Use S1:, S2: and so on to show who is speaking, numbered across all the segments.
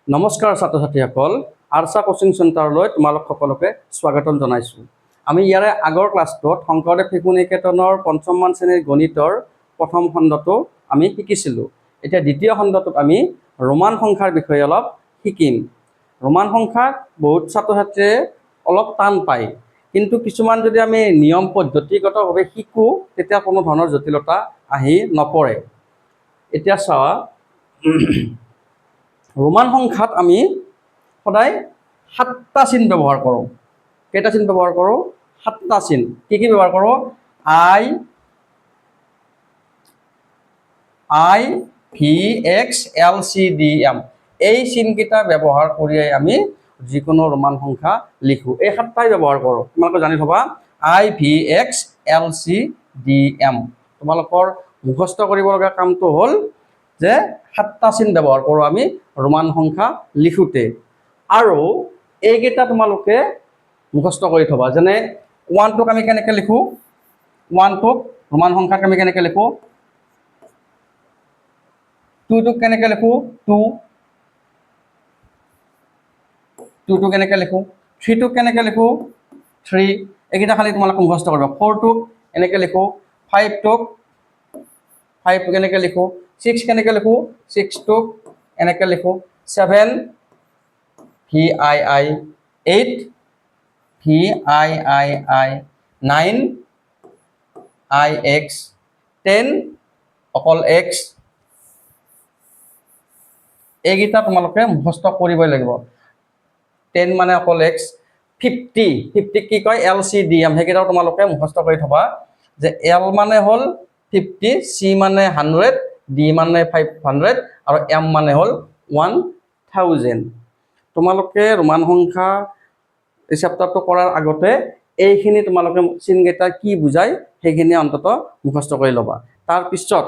S1: নমস্কাৰ ছাত্ৰ ছাত্ৰীসকল, আৰছা কোচিং চেণ্টাৰলৈ তোমালোক সকলোকে স্বাগতম জনাইছোঁ। আমি ইয়াৰে আগৰ ক্লাছটোত শংকৰদেৱ শিশু নিকেতনৰ পঞ্চমমান শ্ৰেণীৰ গণিতৰ প্ৰথম খণ্ডটো আমি শিকিছিলোঁ। এতিয়া দ্বিতীয় খণ্ডটোত আমি ৰোমান সংখ্যাৰ বিষয়ে অলপ শিকিম। ৰোমান সংখ্যাক বহুত ছাত্ৰ ছাত্ৰীয়ে অলপ টান পায়, কিন্তু কিছুমান যদি আমি নিয়ম পদ্ধতিগতভাৱে শিকোঁ তেতিয়া কোনো ধৰণৰ জটিলতা আহি নপৰে। এতিয়া চোৱা, ৰোমান সংখ্যাত আমি সদায় 7টা চিন ব্যৱহাৰ কৰোঁ। কেইটা চিন ব্যৱহাৰ কৰোঁ? 7টা চিন। কি কি ব্যৱহাৰ কৰোঁ? I, V, X, L, C, D, M. এই চিনকেইটা ব্যৱহাৰ কৰিয়ে আমি যিকোনো ৰোমান সংখ্যা লিখোঁ। এই 7টাই ব্যৱহাৰ কৰোঁ। তোমালোকে জানি থবা, I, V, X, L, C, D, M. তোমালোকৰ মুখস্থ কৰিব লগা কামটো হ'ল যে 7টা চিন ব্যৱহাৰ কৰোঁ আমি ৰোমান সংখ্যা লিখোঁতে। আৰু এইকেইটা তোমালোকে মুখস্থ কৰি থবা। যেনে 1টোক আমি কেনেকৈ লিখোঁ? 1টোক ৰোমান সংখ্যাক আমি কেনেকৈ লিখোঁ? 2টোক কেনেকৈ লিখোঁ? 2টোক কেনেকৈ লিখোঁ? 3টোক কেনেকৈ লিখোঁ? 3। এইকেইটা খালি তোমালোকে মুখস্থ কৰিবা। 4টোক এনেকৈ লিখোঁ। 5টোক কেনেকৈ লিখোঁ? 6 কেনেকৈ লিখোঁ? 6টোক এনেকৈ লিখোঁ। 7 VII, 8 VIII, 9 IX, 10 অকল X। এইকেইটা তোমালোকে মুখস্থ কৰিবই লাগিব। 10 মানে অকল X। 50 কি কয়? LCDM। সেইকেইটাও তোমালোকে মুখস্থ কৰি থবা যে L মানে হ'ল 50, C মানে 100, D মানে 500 আৰু M মানে হ'ল 1000। তোমালোকে ৰোমান সংখ্যা এই চেপ্টাৰটো কৰাৰ আগতে এইখিনি তোমালোকে চিনকেইটা কি বুজায় সেইখিনি অন্তত মুখস্থ কৰি ল'বা। তাৰপিছত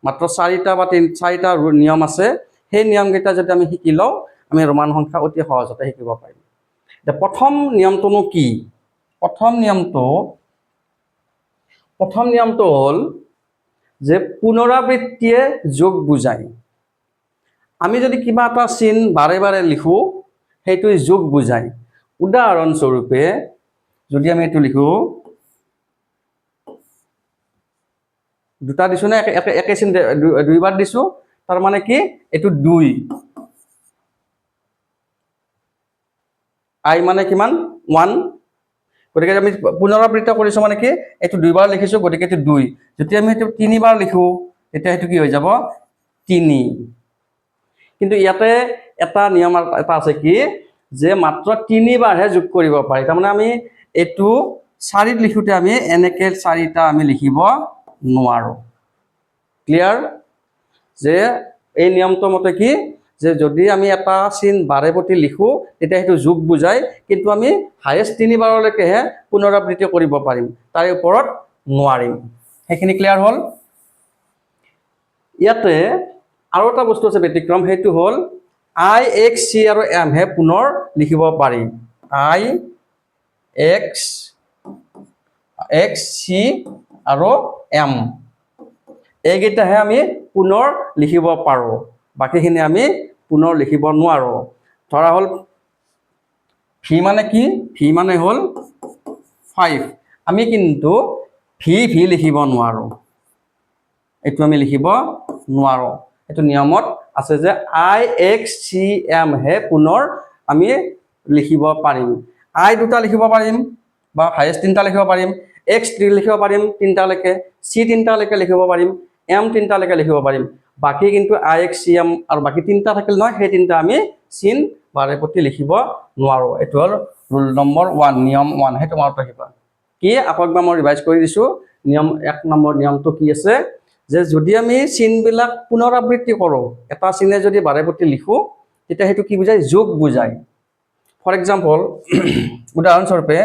S1: মাত্ৰ 4টা বা 4টা নিয়ম আছে। সেই নিয়মকেইটা যদি আমি শিকি লওঁ, আমি ৰোমান সংখ্যা অতি সহজতে শিকিব পাৰিম। এতিয়া প্ৰথম নিয়মটোনো কি? প্ৰথম নিয়মটো হ'ল যে পুনৰাবৃত্তিয়ে যোগ বুজায়। আমি যদি কিবা এটা চিন বাৰে বাৰে লিখোঁ, সেইটোৱে যোগ বুজায়। উদাহৰণস্বৰূপে যদি আমি এইটো লিখোঁ, দুটা দিছোঁ নে একে চিন দুইবাৰ দিছোঁ, তাৰমানে কি? এইটো 2। আই মানে কিমান? 1। গতিকে আমি পুনৰাবৃত্তি কৰিছোঁ মানে কি? এইটো 2বাৰ লিখিছোঁ, গতিকে এইটো 2। যদি আমি সেইটো 3বাৰ লিখোঁ, তেতিয়া সেইটো কি হৈ যাব? 3। কিন্তু ইয়াতে এটা নিয়ম এটা আছে কি? যে মাত্ৰ 3বাৰহে যোগ কৰিব পাৰি। তাৰমানে আমি এইটো 4ত লিখোঁতে আমি এনেকৈ 4টা আমি লিখিব নোৱাৰোঁ। ক্লিয়াৰ? যে এই নিয়মটোৰ মতে কি? যে যদি আমি এটা চিন বাৰে প্ৰতি লিখোঁ তেতিয়া সেইটো যোগ বুজায়, কিন্তু আমি হায়েষ্ট 3বাৰলৈকেহে পুনৰাবৃত্তি কৰিব পাৰিম, তাৰে ওপৰত নোৱাৰিম। সেইখিনি ক্লিয়াৰ হ'ল? ইয়াতে আৰু এটা বস্তু আছে ব্যতিক্ৰম, সেইটো হ'ল আই, এক্স, চি আৰু এম হে পুনৰ লিখিব পাৰি। আই, এক্স, চি আৰু এম এইকেইটাহে আমি পুনৰ লিখিব পাৰোঁ। বাকীখিনি আমি পুনৰ লিখিব নোৱাৰোঁ। ধৰা হ'ল ভি মানে কি? ভি মানে হ'ল 5। আমি কিন্তু ভি লিখিব নোৱাৰোঁ। এইটো আমি লিখিব নোৱাৰোঁ। এইটো নিয়মত আছে যে আই, এক্স, চি, এম হে পুনৰ আমি লিখিব পাৰিম। আই 2টা লিখিব পাৰিম বা হায়েষ্ট 3টা লিখিব পাৰিম। এক্স 3 লিখিব পাৰিম 3টালৈকে। চি 3টালৈকে লিখিব পাৰিম। এম 3টালৈকে লিখিব পাৰিম। বাকী কিন্তু আই, এক্স, চি, এম আৰু বাকী 3টা থাকিল নহয়, সেই 3টা আমি চিন বাৰে প্ৰতি লিখিব নোৱাৰোঁ। এইটো হ'ল ৰুল নম্বৰ 1, নিয়ম 1। সেইটো মনত ৰাখিবা। কি? আকৌ একবাৰ মই ৰিভাইজ কৰি দিছোঁ। নিয়ম 1 নম্বৰ নিয়মটো কি আছে? যে যদি আমি চিনবিলাক পুনৰাবৃত্তি কৰোঁ, এটা চিনে যদি বাৰে প্ৰতি লিখোঁ, তেতিয়া সেইটো কি বুজায়? যোগ বুজায়। ফৰ এক্সাম্পল, উদাহৰণস্বৰূপে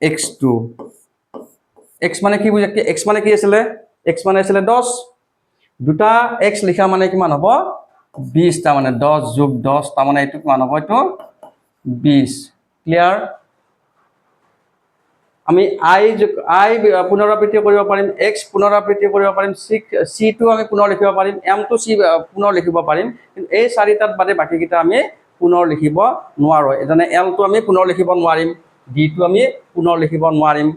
S1: x2। এক্স মানে কি বুজায়? এক্স মানে কি আছিলে? এক্স মানে আছিলে 10। 2টা এক্স লিখা মানে কিমান হ'ব? 20। তাৰমানে 10 যোগ 10, তাৰমানে এইটো কিমান হ'ব? এইটো 20। ক্লিয়াৰ? আমি আই পুনৰাবৃত্তি কৰিব পাৰিম, এক্স পুনৰাবৃত্তি কৰিব পাৰিম, চিটো আমি পুনৰ লিখিব পাৰিম, এমটো চি পুনৰ লিখিব পাৰিম, কিন্তু এই চাৰিটাত বাদে বাকীকেইটা আমি পুনৰ লিখিব নোৱাৰোঁ। যেনে এলটো আমি পুনৰ লিখিব নোৱাৰিম, ডিটো আমি পুনৰ লিখিব নোৱাৰিম,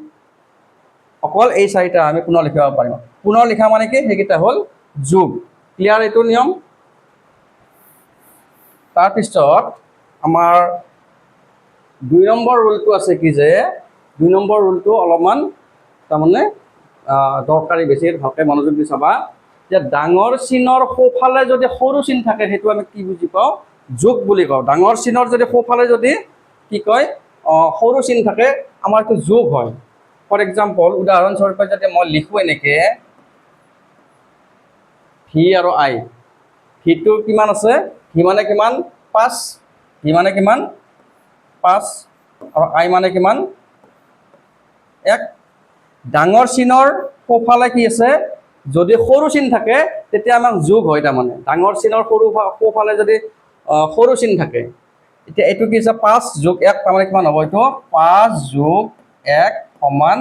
S1: অকল এই চাৰিটা আমি পুনৰ লিখিব পাৰিম। পুনৰ লিখা মানে কি, সেইকেইটা হ'ল যোগ। ক্লিয়াৰ এইটো নিয়ম? তাৰপিছত আমাৰ 2 নম্বৰ ৰুলটো আছে কি যে 2 নম্বৰ ৰুলটো অলপমান তাৰমানে দৰকাৰী, বেছি ভালকৈ মনোযোগ দি চাবা যে ডাঙৰ চিনৰ সোঁফালে যদি সৰু চিন থাকে সেইটো আমি কি বুজি পাওঁ, যোগ বুলি কওঁ। ডাঙৰ চিনৰ যদি সোঁফালে যদি কি কয় সৰু চিন থাকে আমাৰ এইটো যোগ হয়। ফৰ এক্সাম্পল উদাহৰণস্বৰূপে যদি মই লিখোঁ এনেকৈ ভি আৰু আই, ভিটো কিমান আছে, ভি মানে কিমান 5, ভি মানে কিমান 5 আৰু আই মানে কিমান 1। ডাঙৰ চিনৰ সোঁফালে কি আছে, যদি সৰু চিন থাকে তেতিয়া আমাক যোগ হয়। তাৰমানে ডাঙৰ চিনৰ সোঁফালে যদি সৰু চিন থাকে, এতিয়া এইটো কি আছে 5 যোগ 1 তাৰমানে কিমান হ'ব, এইটো 5 যোগ 1 সমান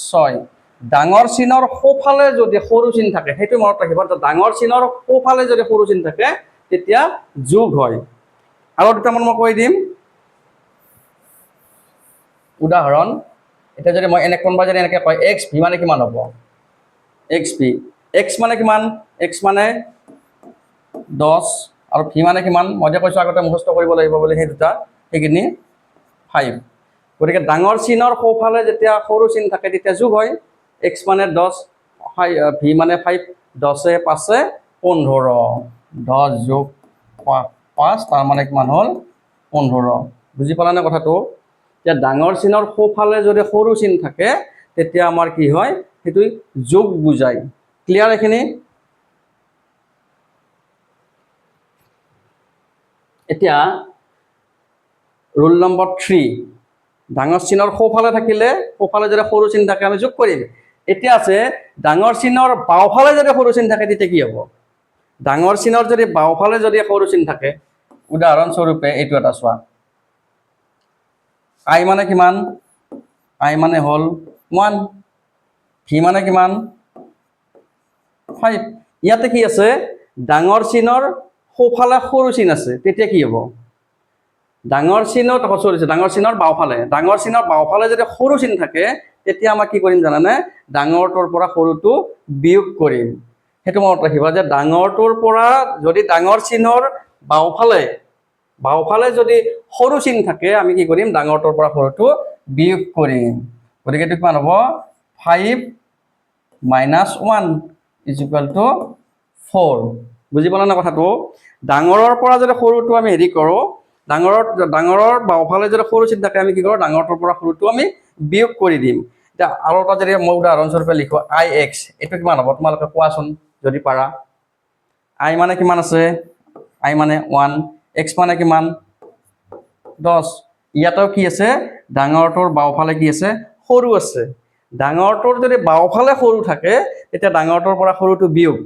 S1: 6। ডাঙৰ চিনৰ সোঁফালে যদি সৰু চিন থাকে সেইটো মনত ৰাখিব, ডাঙৰ চিনৰ সোঁফালে যদি সৰু চিন থাকে তেতিয়া যোগ হয়। আৰু দুটামান মই কৈ দিম উদাহৰণ। এতিয়া যদি মই কোনোবা যদি এনেকৈ কয় এক্স ভি মানে কিমান হ'ব, এক্স ভি, এক্স মানে কিমান, এক্স মানে 10 আৰু ভি মানে কিমান, মই যে কৈছোঁ আগতে মুখস্থ কৰিব লাগিব বুলি সেই দুটা, সেইখিনি 5। গতিকে ডাঙৰ চিনৰ সোঁফালে যেতিয়া সৰু চিন থাকে তেতিয়া যোগ হয়। এক্স মানে 10, ভি মানে 5, 10 5 15, 10 যোগ 5 তাৰ মানে কিমান হ'ল 15। বুজি পালানে কথাটো? এতিয়া ডাঙৰ চিনৰ সোঁফালে যদি সৰু চিন থাকে তেতিয়া আমাৰ কি হয়, সেইটো যোগ বুজায়। ক্লিয়াৰ এইখিনি? এতিয়া ৰুল নম্বৰ 3, ডাঙৰ চিনৰ সোঁফালে থাকিলে, সোঁফালে যদি সৰু চিন থাকে আমি যোগ কৰিম। এতিয়া আছে ডাঙৰ চিনৰ বাওঁফালে যদি সৰু চিন থাকে তেতিয়া কি হ'ব, ডাঙৰ চিনৰ যদি বাওঁফালে যদি সৰু চিন থাকে, উদাহৰণস্বৰূপে এইটো এটা চোৱা, আই মানে কিমান, আই মানে হ'ল 1, ভি মানে কিমান 5। ইয়াতে কি আছে, ডাঙৰ চিনৰ সোঁফালে সৰু চিন আছে, তেতিয়া কি হ'ব, ডাঙৰ চিনত ডাঙৰ চিনৰ বাওঁফালে, ডাঙৰ চিনৰ বাওঁফালে যদি সৰু চিন থাকে তেতিয়া আমাৰ কি কৰিম জানানে, ডাঙৰটোৰ পৰা সৰুটো বিয়োগ কৰিম। সেইটো মনত ৰাখিবা যে ডাঙৰটোৰ পৰা যদি ডাঙৰ চিনৰ বাওঁফালে যদি সৰু চিন থাকে আমি কি কৰিম, ডাঙৰটোৰ পৰা সৰুটো বিয়োগ কৰিম। গতিকে এইটো কিমান হ'ব, 5 - 1 = 4। বুজি পালা না কথাটো? ডাঙৰৰ পৰা যদি সৰুটো আমি হেৰি কৰোঁ, ডাঙৰৰ বাওঁফালে যদি সৰু চিন থাকে আমি কি কৰোঁ, ডাঙৰটোৰ পৰা সৰুটো আমি বিয়োগ কৰি দিম। এতিয়া আৰু এটা যদি মই উদাহৰণস্বৰূপে লিখোঁ আই এক্স, এইটো কিমান হ'ব তোমালোকে কোৱাচোন যদি পাৰা। আই মানে কিমান আছে, আই মানে 1, এক্স মানে কিমান 10। ইয়াতেও কি আছে, ডাঙৰটোৰ বাওঁফালে কি আছে, সৰু আছে। ডাঙৰটোৰ যদি বাওঁফালে সৰু থাকে তেতিয়া ডাঙৰটোৰ পৰা সৰুটো বিয়োগ,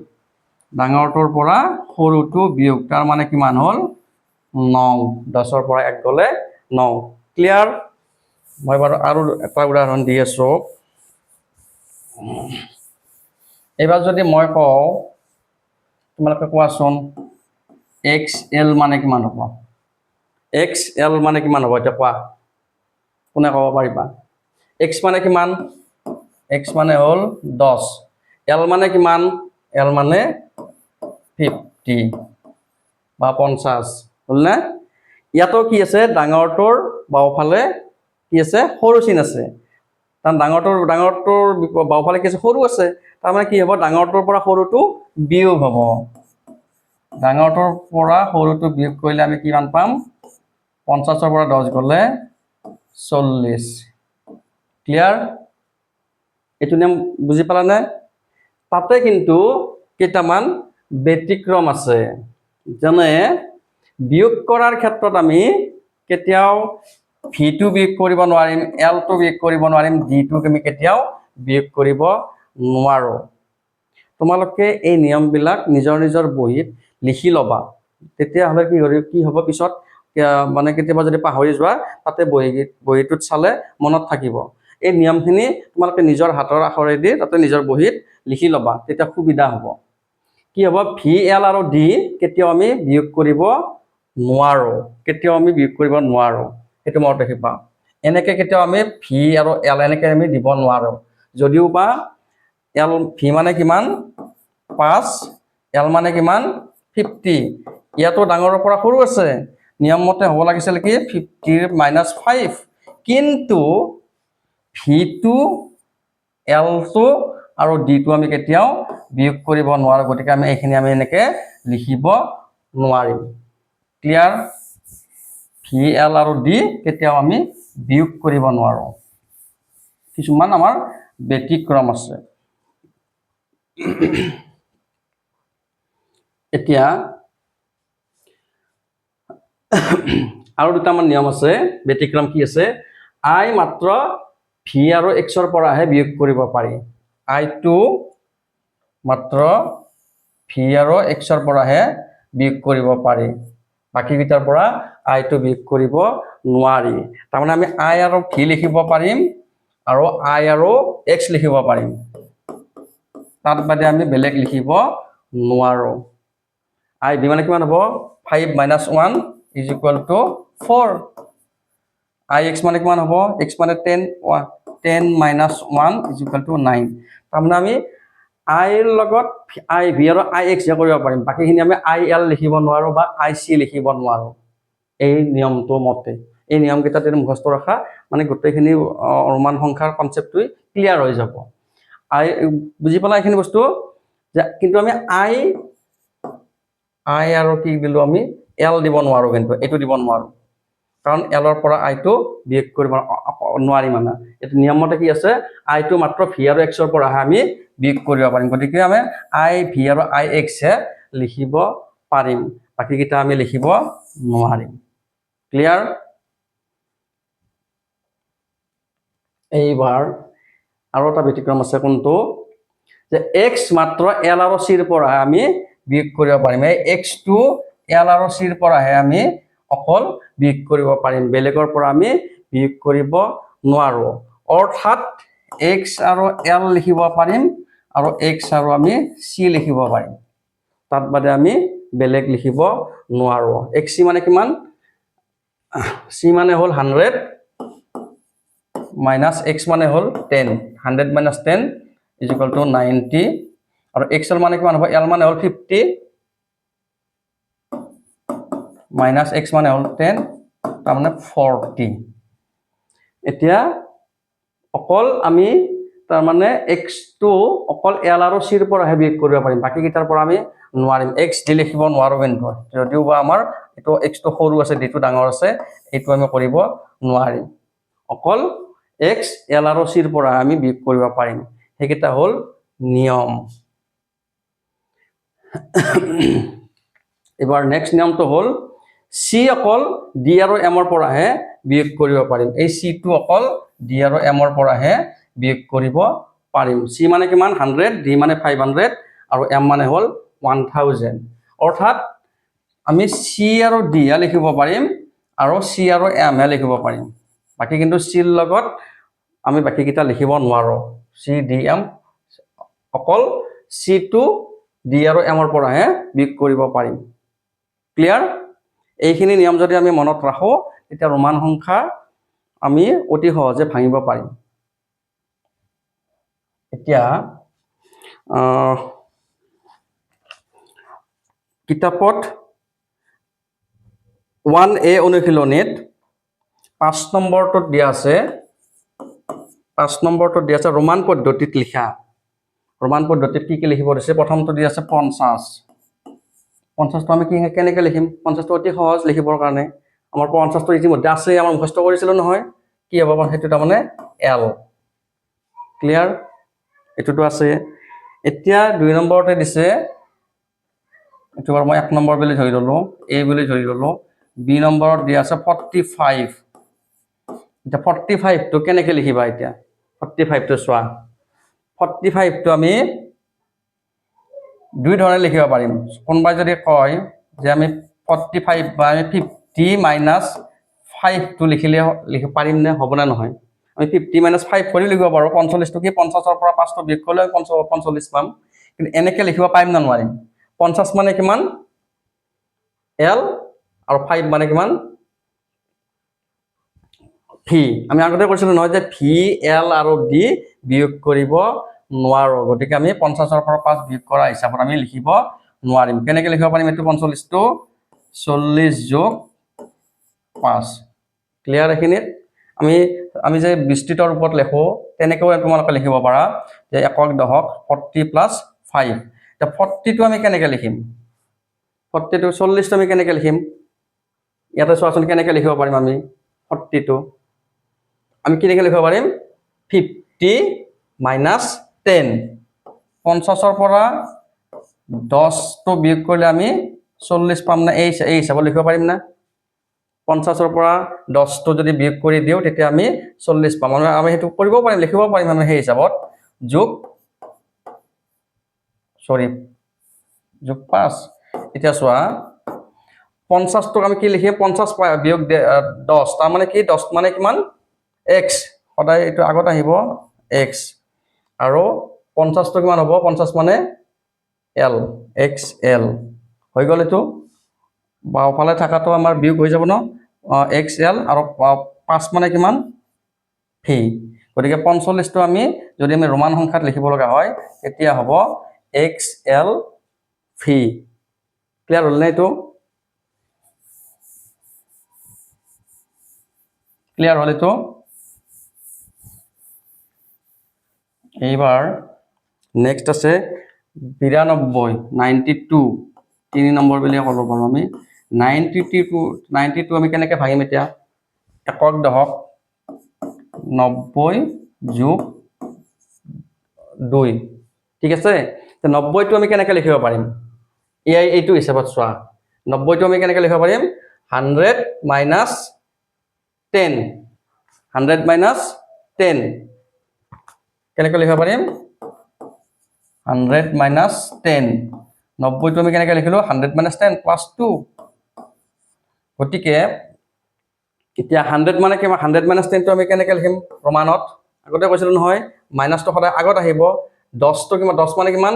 S1: ডাঙৰটোৰ পৰা সৰুটো বিয়োগ, তাৰ মানে কিমান হ'ল 9। 10ৰ পৰা 1 গ'লে 9। ক্লিয়াৰ? মই বাৰু আৰু এটা উদাহৰণ দি আছোঁ। এইবাৰ যদি মই কওঁ তোমালোকে কোৱাচোন এক্স এল মানে কিমান হ'ব, এক্স এল মানে কিমান হ'ব, এতিয়া কোৱা, কোনে ক'ব পাৰিবা? এক্স মানে কিমান, এক্স মানে হ'ল 10, এল মানে কিমান, এল মানে 50 বা 50, হ'লনে? ইয়াতো কি আছে, ডাঙৰটোৰ বাওঁফালে কি আছে, সৰু চিন আছে, কাৰণ ডাঙৰটোৰ বাওঁফালে কি আছে, সৰু আছে, তাৰমানে কি হ'ব, ডাঙৰটোৰ পৰা সৰুটো বিয়োগ হ'ব। ডাঙৰটোৰ পৰা সৰুটো বিয়োগ কৰিলে আমি কিমান পাম, 50ৰ পৰা 10 গ'লে 40। ক্লিয়াৰ? এইটো নিয়ম বুজি পালানে? তাতে কিন্তু কেইটামান ব্যতিক্ৰম আছে, যেনে বিয়োগ কৰাৰ ক্ষেত্ৰত আমি কেতিয়াও ভিটো বিয়োগ কৰিব নোৱাৰিম, এলটো বিয়োগ কৰিব নোৱাৰিম, ডিটোক আমি কেতিয়াও বিয়োগ কৰিব নোৱাৰোঁ। তোমালোকে এই নিয়মবিলাক নিজৰ নিজৰ বহীত লিখি ল'বা, তেতিয়াহ'লে কি হ'ব, পিছত মানে কেতিয়াবা যদি পাহৰি যোৱা তাতে বহীটোত চালে মনত থাকিব। এই নিয়মখিনি তোমালোকে নিজৰ হাতৰ আখৰেদি তাতে নিজৰ বহীত লিখি ল'বা, তেতিয়া সুবিধা হ'ব। কি হ'ব, ভি এল আৰু ডি কেতিয়াও আমি বিয়োগ কৰিব নোৱাৰোঁ, কেতিয়াও আমি বিয়োগ কৰিব নোৱাৰোঁ, সেইটো মনত ৰাখিবা। এনেকৈ কেতিয়াও আমি ভি আৰু এল এনেকৈ আমি দিব নোৱাৰোঁ। যদিও বা এল ভি মানে কিমান 5, এল মানে কিমান 50, ইয়াতো ডাঙৰৰ পৰা সৰু আছে, নিয়ম মতে হ'ব লাগিছিল কি 50 - 5, কিন্তু ভিটো এলটো আৰু ডিটো আমি কেতিয়াও বিয়োগ কৰিব নোৱাৰোঁ, গতিকে আমি এইখিনি আমি এনেকৈ লিখিব নোৱাৰিম। ক্লিয়াৰ? ভি এল আৰু ডি কেতিয়াও আমি বিয়োগ কৰিব নোৱাৰোঁ, কিছুমান আমাৰ ব্যতিক্ৰম আছে। এতিয়া আৰু দুটামান নিয়ম আছে, ব্যতিক্ৰম কি আছে, আই মাত্ৰ ভি আৰু এক্সৰ পৰাহে বিয়োগ কৰিব পাৰি, আইটো মাত্ৰ ভি আৰু এক্সৰ পৰাহে বিয়োগ কৰিব পাৰি, বাকীকেইটাৰ পৰা আইটো বিয়োগ কৰিব নোৱাৰি। তাৰমানে আমি আই আৰু ভি লিখিব পাৰিম আৰু আই আৰু এক্স লিখিব পাৰিম, তাত বাদে আমি বেলেগ লিখিব নোৱাৰোঁ। আই ভি মানে কিমান হ'ব, 5 - 1 = 4। আই এক্স মানে কিমান হ'ব, এক্স মানে 10 - 1 = 9। তাৰমানে আমি আইৰ লগত আই ভি আৰু আই এক্স কৰিব পাৰিম, বাকীখিনি আমি আই এল লিখিব নোৱাৰোঁ বা আই চি লিখিব নোৱাৰোঁ। এই নিয়মটো মতে, এই নিয়মকেইটা যদি মুখস্থ ৰখা মানে গোটেইখিনি ৰোমান সংখ্যাৰ কনচেপ্টটোৱে ক্লিয়াৰ হৈ যাব। আই বুজি পালা এইখিনি বস্তু, যে কিন্তু আমি আই আৰু কি দিলোঁ, আমি এল দিব নোৱাৰোঁ, কিন্তু এইটো দিব নোৱাৰোঁ, কাৰণ এলৰ পৰা আইটো বিয়োগ কৰিব নোৱাৰিম। মানে এইটো নিয়মতে কি আছে, আইটো মাত্ৰ ভি আৰু এক্সৰ পৰাহে আমি বিয়োগ কৰিব পাৰিম, গতিকে আমি আই ভি আৰু আই এক্সহে লিখিব পাৰিম, বাকীকেইটা আমি লিখিব নোৱাৰিম। ক্লিয়াৰ? এইবাৰ আৰু এটা ব্যতিক্ৰম আছে, কোনটো, যে এক্স মাত্ৰ এল আৰু চিৰ পৰাহে আমি বিয়োগ কৰিব পাৰিম। এই এক্সটো এল আৰু চিৰ পৰাহে আমি অকল বিয়োগ কৰিব পাৰিম, বেলেগৰ পৰা আমি বিয়োগ কৰিব নোৱাৰোঁ। অৰ্থাৎ এক্স আৰু এল লিখিব পাৰিম আৰু এক্স আৰু আমি চি লিখিব পাৰিম, তাত বাদে আমি বেলেগ লিখিব নোৱাৰোঁ। এক্স চি মানে কিমান, চি মানে হ'ল 100 মাইনাছ এক্স মানে হ'ল 10, 100 - 10 = 90, আৰু এক্স এল মানে কিমান হ'ব, এল মানে হ'ল 50 মাইনাছ এক্স মানে হ'ল 10, তাৰমানে 40। এতিয়া অকল আমি তাৰমানে এক্সটো অকল এল আৰু চিৰ পৰাহে বিয়োগ কৰিব পাৰিম, বাকীকেইটাৰ পৰা আমি নোৱাৰিম। এক্স ডি লিখিব নোৱাৰোঁ, কিন্তু যদিও বা আমাৰ এইটো এক্সটো সৰু আছে, ডিটো ডাঙৰ আছে, এইটো আমি কৰিব নোৱাৰিম। অকল এক্স এল আৰু চিৰ পৰা আমি বিয়োগ কৰিব পাৰিম, সেইকেইটা হ'ল নিয়ম। এবাৰ নেক্সট নিয়মটো হ'ল চি অকল ডি আৰু এমৰ পৰাহে বিয়োগ কৰিব পাৰিম। এই চিটো অকল ডি আৰু এমৰ পৰাহে বিয়োগ কৰিব পাৰিম। চি মানে কিমান, 100, ডি মানে 500 আৰু এম মানে হ'ল 1000। অৰ্থাৎ আমি চি আৰু ডি হে লিখিব পাৰিম আৰু চি আৰু এম হে লিখিব পাৰিম, বাকী কিন্তু চিৰ লগত আমি বাকীকেইটা লিখিব নোৱাৰোঁ। চি ডি এম অকল চিটো ডি আৰু এমৰ পৰাহে বিয়োগ কৰিব পাৰিম। ক্লিয়াৰ? এইখিনি নিয়ম যদি আমি মনত ৰাখোঁ, তেতিয়া ৰোমান সংখ্যা আমি অতি সহজে ভাঙিব পাৰিম। এতিয়া কিতাপত 1A অনুশীলনীত 5 নম্বৰটোত দিয়া আছে, 5 নম্বৰটোত দিয়া আছে ৰোমান পদ্ধতিত লিখা। ৰোমান পদ্ধতিত কি কি লিখিব দিছে, প্ৰথমটো দিয়া আছে 50। 50টো আমি কেনেকৈ লিখিম, 50টো অতি সহজ লিখিবৰ কাৰণে। আমাৰ 50টো ইতিমধ্যে আছে, আমাৰ মুখস্থ কৰিছিলোঁ নহয়, কি হ'ব, সেইটো তাৰমানে এল। ক্লিয়াৰ? এইটোতো আছে। এতিয়া 2 নম্বৰতে দিছে, এইটো বাৰু মই 1 নম্বৰ বুলি ধৰি ল'লোঁ, এ বুলি ধৰি ল'লোঁ। বি নম্বৰত দিয়া আছে 45। এতিয়া 45টো কেনেকৈ লিখিবা, এতিয়া 45টো চোৱা, 45টো আমি দুই ধৰণে লিখিব পাৰিম। কোনোবাই যদি কয় যে আমি 45 বা 50 - 5টো লিখিব পাৰিম নে, হ'ব নে নহয়, আমি 50 - 5 কৰি লিখিব পাৰোঁ 45টো কি 50ৰ পৰা 5টো বিয়োগ কৰিলে 45 পাম কিন্তু এনেকৈ লিখিব পাৰিম না নোৱাৰিম 50 মানে কিমান এল আৰু 5 মানে কিমান ভি আমি আগতে কৈছিলোঁ নহয় যে ভি এল আৰু ডি বিয়োগ কৰিব নোৱাৰোঁ গতিকে আমি 50ৰ পৰা 5 বিয়োগ কৰা হিচাপত আমি লিখিব নোৱাৰিম কেনেকৈ লিখিব পাৰিম এইটো 45টো 40 যোগ 5 ক্লিয়াৰ এইখিনিত আমি যে বিস্তৃত ৰূপত লিখোঁ তেনেকৈও তোমালোকে লিখিব পাৰা যে একক দশক 40 + 5 এতিয়া 40টো আমি কেনেকৈ লিখিম 40টো 40টো আমি কেনেকৈ লিখিম ইয়াতে চোৱাচোন কেনেকৈ লিখিব পাৰিম আমি 40টো আমি কেনেকৈ লিখিব পাৰিম 50 - 10 50ৰ পৰা 10টো বিয়োগ কৰিলে আমি 40 পাম না এই হিচাপত লিখিব পাৰিম না 50ৰ পৰা 10টো যদি বিয়োগ কৰি দিওঁ তেতিয়া আমি 40 পাম আমি সেইটো কৰিব পাৰিম লিখিব পাৰিম আমি সেই হিচাপত যোগ 5 এতিয়া চোৱা 50টোক আমি কি লিখিম 50 বিয়োগ 10 তাৰ মানে কি 10 মানে কিমান x সদায় এইটো আগত আহিব x আৰু 50টো কিমান হ'ব 50 মানে l xl হৈ গ'ল এইটো বাওঁফালে থকাটো আমাৰ বিয়োগ হৈ যাব ন xl আৰু 5 মানে কিমান ভি গতিকে 45টো আমি যদি আমি ৰোমান সংখ্যাত লিখিব লগা হয় তেতিয়া হ'ব xl ভি ক্লিয়াৰ হ'ল নে এইটো ক্লিয়াৰ হ'ল এইটো এইবাৰ নেক্সট আছে 92 92 3 নম্বৰ বুলি ক'ব পাৰোঁ আমি 92 আমি কেনেকৈ ভাঙিম এতিয়া একক দশক 90 যোগ 2 ঠিক আছে 90টো আমি কেনেকৈ লিখিব পাৰিম এইটো হিচাপত চোৱা 90টো আমি কেনেকৈ লিখিব পাৰিম 100 - 10 100 - 10 কেনেকৈ লিখিব পাৰিম 100 - 10 90টো আমি কেনেকৈ লিখিলোঁ 100 - 10 + 2 গতিকে এতিয়া 100 মানে কিমান 100 - 10টো আমি কেনেকৈ লিখিম প্ৰমাণত আগতে কৈছিলোঁ নহয় মাইনাছটো সদায় আগত আহিব 10টো কিমান 10 মানে কিমান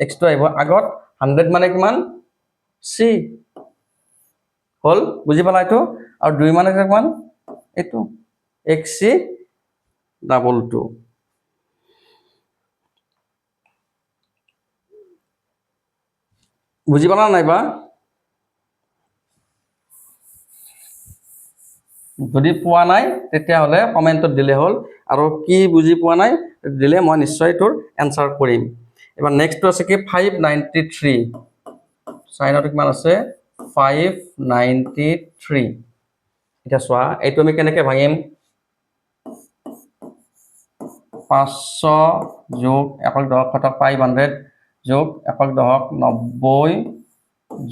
S1: xটো আহিব আগত 100 মানে কিমান c হ'ল বুজি পালা এইটো আৰু 2 মানে কিমান এইটো xc ডাবল 2 বুজি পালা নাইবা যদি পোৱা নাই তেতিয়াহ'লে কমেণ্টত দিলে হ'ল আৰু কি বুজি পোৱা নাই দিলে মই নিশ্চয় তোৰ এনসাৰ কৰিম এবাৰ নেক্সটটো আছে কি 593 চাইনত কিমান আছে 593 এতিয়া চোৱা এইটো আমি কেনেকৈ ভাঙিম 500 যোগ একক দশক 500 যোগ একক দশক 90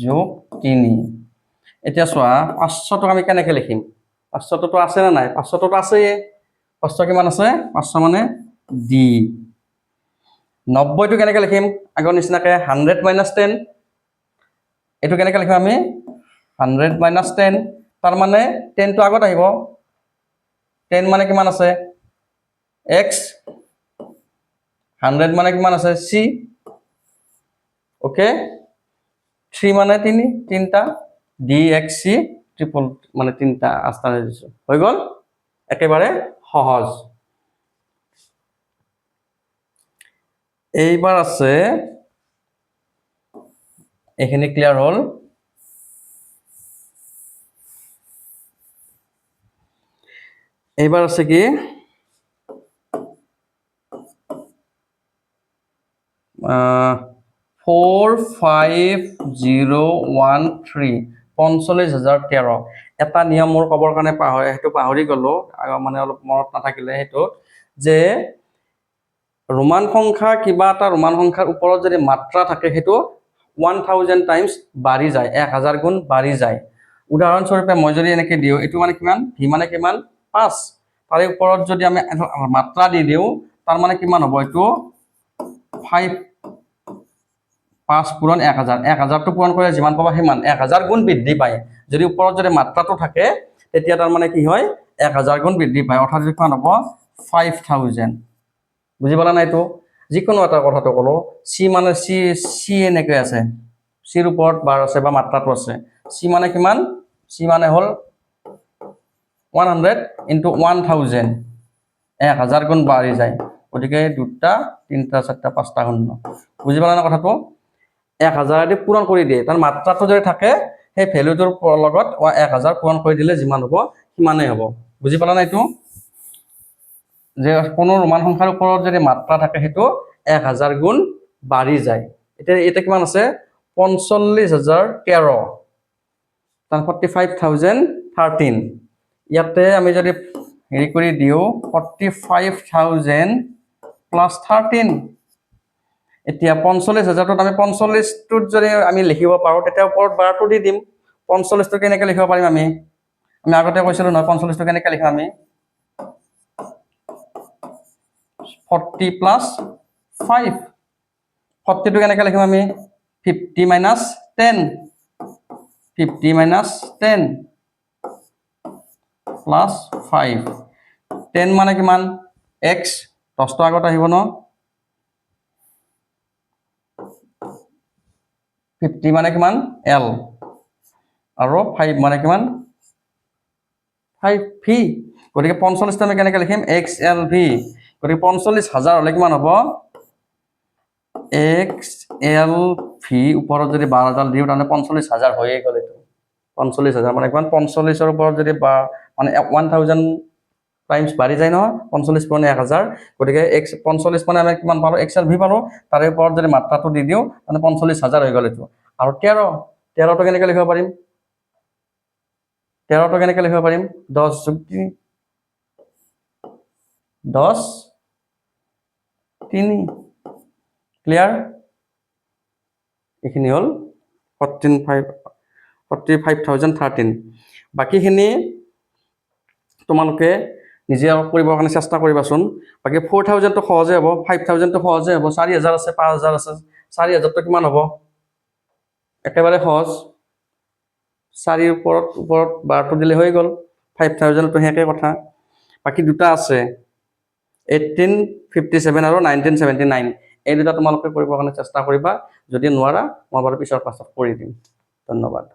S1: যোগ 3 এতিয়া চোৱা 500টো আমি কেনেকৈ লিখিম 500টো আছে না নাই 500টো আছেই 500 কিমান আছে 500 মানে ডি 90টো কেনেকৈ লিখিম আগৰ নিচিনাকৈ 100 - 10 এইটো কেনেকৈ লিখিম আমি 100 - 10 তাৰ মানে 10টো আগত আহিব 10 মানে কিমান আছে x 100 মানে কিমান আছে c ওকে 3 মানে 3টা dxc ট্রিপল মানে 3টা আস্তানে দিছো হৈ গ'ল একেবাৰে সহজ এইবাৰ আছে এইখিনি ক্লিয়াৰ হ'ল এইবাৰ আছে কি 45013 45,013 এটা নিয়ম মোৰ ক'বৰ কাৰণে পাহৰি গ'লো মানে অলপ মনত নাথাকিলে সেইটো যে ৰোমান সংখ্যা কিবা এটা ৰোমান সংখ্যাৰ ওপৰত যদি মাত্ৰা থাকে সেইটো 1000 টাইমছ বাঢ়ি যায় 1000 গুণ বাঢ়ি যায় উদাহৰণস্বৰূপে মই যদি এনেকৈ দিওঁ এইটো মানে কিমান ভি মানে কিমান 5 তাৰে ওপৰত যদি আমি মাত্ৰা দি দিওঁ তাৰ মানে কিমান হ'ব এইটো 5 পূৰণ 1000 1000টো পূৰণ কৰিলে যিমান পাবা সিমান 1000 গুণ বৃদ্ধি পায় যদি ওপৰত যদি মাত্ৰাটো থাকে তেতিয়া তাৰ মানে কি হয় 1000 গুণ বৃদ্ধি পায় অৰ্থাৎ এইটো কিমান হ'ব 5000 বুজি পালা নাই এইটো যিকোনো এটা কথাটো ক'লো চি মানে চি এনেকৈ আছে চিৰ ওপৰত বাৰ আছে বা মাত্ৰাটো আছে চি মানে কিমান চি মানে হ'ল 100 ইনটু 1000 1000 গুণ বাঢ়ি যায় গতিকে 2টা 3টা 4টা 5টা শূন্য বুজি পালা না কথাটো 1000 দি পূৰণ কৰি দিয়ে তাৰ মাত্ৰাটো যদি থাকে সেই ভ্যালুটোৰ লগত 1000 পূৰণ কৰি দিলে যিমান হ'ব সিমানেই হ'ব বুজি পালা না এইটো যে কোনো ৰোমান সংখ্যাৰ ওপৰত যদি মাত্ৰা থাকে সেইটো 1000 গুণ বাঢ়ি যায় এটা কিমান আছে 45013 তাৰ 45013 ইয়াতে আমি যদি হেৰি কৰি দিও 45000 প্লাস 13 এতিয়া 45000 টোত আমি 45 টোত যদি আমি লিখিব পাৰো তেতিয়া ওপৰত বাৰটো দি দিম 45 টো কেনেকৈ লিখিব পাৰিম আমি আগতে কৈছিলো নহয় 45 টো কেনেকৈ লিখাম আমি 40 plus 5 40 টো কেনেকৈ লিখিম আমি 50 minus 10 50 minus 10 plus 5 10 মানে কিমান x 10 টো আগত আহিব ন 50 মানে কিমান l আৰু 5 মানে কিমান 5v গতিকে 45 টো আমি কেনেকৈ লিখিম xlv গতিকে 45000 হলে কিমান হ'ব xlv ওপৰত যদি 12000 দিও তাহলে 45000 হয়ে গ'ল এটো 45000 মানে কিমান 45 ৰ ওপৰত যদি মানে 1000 টাইমছ বাঢ়ি যায় নহয় 45 মানে 1000 গতিকে x 45 মানে আমি কিমান পালো xlv পালো তাৰে ওপৰত যদি মাত্ৰাটো দি দিও মানে 45000 হৈ গ'ল এটো আৰু 13 টো কেনেকৈ লিখিব পাৰিম 13 টো কেনেকৈ লিখিব পাৰিম 10 যোগ 3 10 3 ক্লিয়াৰ এইখিনি হ'ল 45013 বাকিখিনি তোমালোকে নিজে কৰিবৰ কাৰণে চেষ্টা কৰিবাচোন বাকি 4000 টো সহজে হ'ব 5000 টো সহজে হ'ব 4000 আছে 5000 আছে 4000 টো কিমান হ'ব একেবাৰে সহজ 4 ৰ ওপৰত বাৰটো দিলে হৈ গ'ল 5000 টো হেকে কথা বাকি দুটা আছে 1857 আৰু 1979 এই দুটা তোমালোকে কৰিবৰ কাৰণে চেষ্টা কৰিবা যদি নোৱাৰা মই বাৰু পিছৰ ক্লাছত কৰি দিম ধন্যবাদ